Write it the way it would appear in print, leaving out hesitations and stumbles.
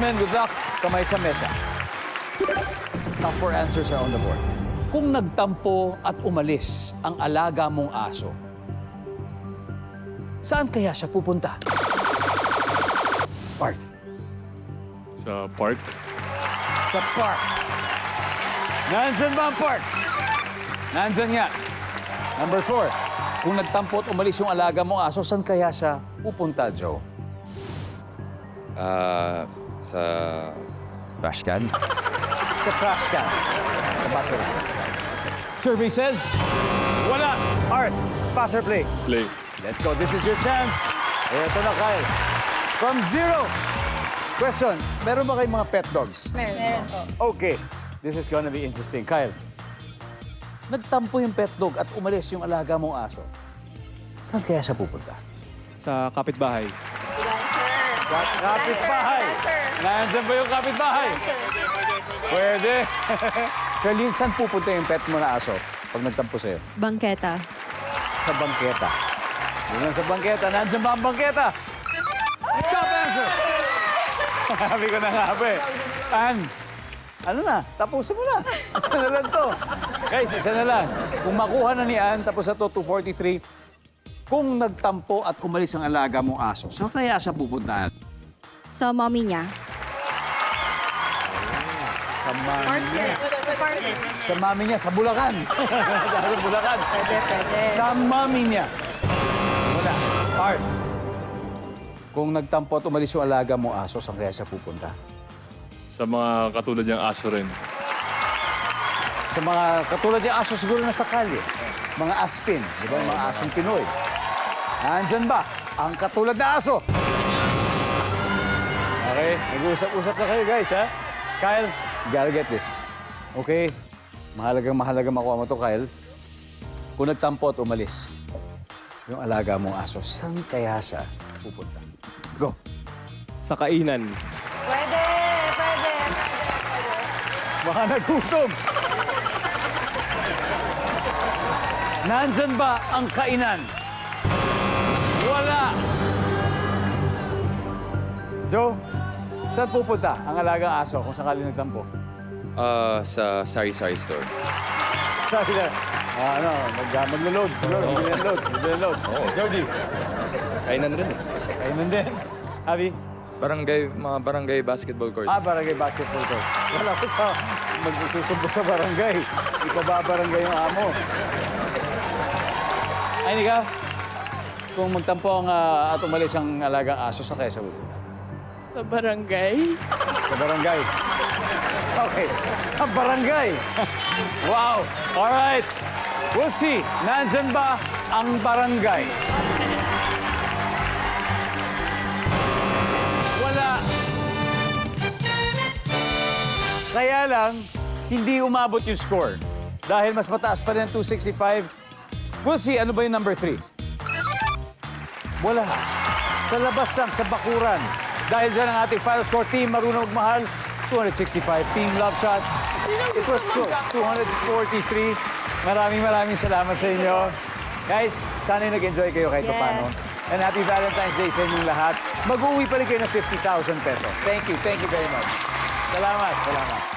gentlemen, good luck. Kamay sa mesa. Top 4 answers are on the board. Kung nagtampo at umalis ang alaga mong aso, saan kaya siya pupunta? Parth. Sa park. Sa park. Nandyan ba ang park? Nandyan nga. Number 4. Kung nagtampo at umalis yung alaga mong aso, saan kaya siya pupunta, Joe? Sa... Trash can? Sa trash can. Sa basura. Survey says, wala. Art, pass or play? Play. Let's go. This is your chance. Ito na, Kyle. From 0. Question, meron ba kayong mga pet dogs? Meron po. Okay. This is gonna be interesting. Kyle, nagtampo yung pet dog at umalis yung alaga mong aso. Saan kaya siya pupunta? Sa kapitbahay. Sa kapitbahay. Nandiyan ba yung kapitbahay? Pwede. Charlene, saan pupunta yung pet mo na aso pag nagtampo sa'yo? Bangketa. Sa bangketa. Yun lang sa bangketa. Nandiyan ba ang bangketa? Top answer! Sabi ko na nga ba eh. Ann, ano na? Tapusin mo na. Isa na lang to. Guys, isa na lang. Kung makuha na ni Ann, tapos na to 243, kung nagtampo at umalis ang alaga mong aso, saan kaya siya pupuntahan? Sa mommy niya. Sa mami Partner. niya. Partner. Sa mami niya, sa Bulacan. Sa Bulacan. Pwede. Sa mami niya. Wala. Art. Kung nagtampo at umalis yung alaga mong aso, saan kaya siya pupunta? Sa mga katulad niyang aso rin. Sa mga katulad yung aso siguro na sa kalye. Mga aspin, di ba? Yung mga asong Pinoy. Nandyan ba ang katulad na aso? Okay, nag-uusap-usap na kayo guys, ha? Kyle, you gotta get this. Okay? Mahalagang makuha mo to, Kyle. Kung nagtampo at umalis yung alaga mong aso, saan kaya siya pupunta? Go. Sa kainan. Pwede. Baka nagutom. Nandyan ba ang kainan? Wala. Joe, saan pupunta ang alagang aso kung sakali nagtampo? Sa sari-sari store. Sabi na, maglo-load. Siguro, maglo-load. Oo. Jody, Kainan rin eh. kainan din. Javi? Mga barangay basketball court. Barangay basketball ko. Wala ko sa magsusumbo sa barangay. Ipababarangay yung amo. Ay, ikaw? Kung magtampo ang at umalis ang alagang aso, sa kaya siya pupunta? Sa barangay. Sa barangay. Okay, sa barangay. Wow! All right. We'll see. Nandyan ba ang barangay? Wala. Kaya lang, hindi umabot yung score. Dahil mas mataas pa rin ang 265. We'll see. Ano ba yung number 3? Wala. Sa labas lang, sa bakuran. Dahil dyan ang ating final score, Team Marunong Magmahal, 265. Team Love Shot, it was close, 243. Maraming salamat sa inyo. Guys, sana'y nag-enjoy kayo kahit paano. And happy Valentine's Day sa inyong lahat. Mag-uwi pa rin kayo ng 50,000 pesos. Thank you very much. Salamat.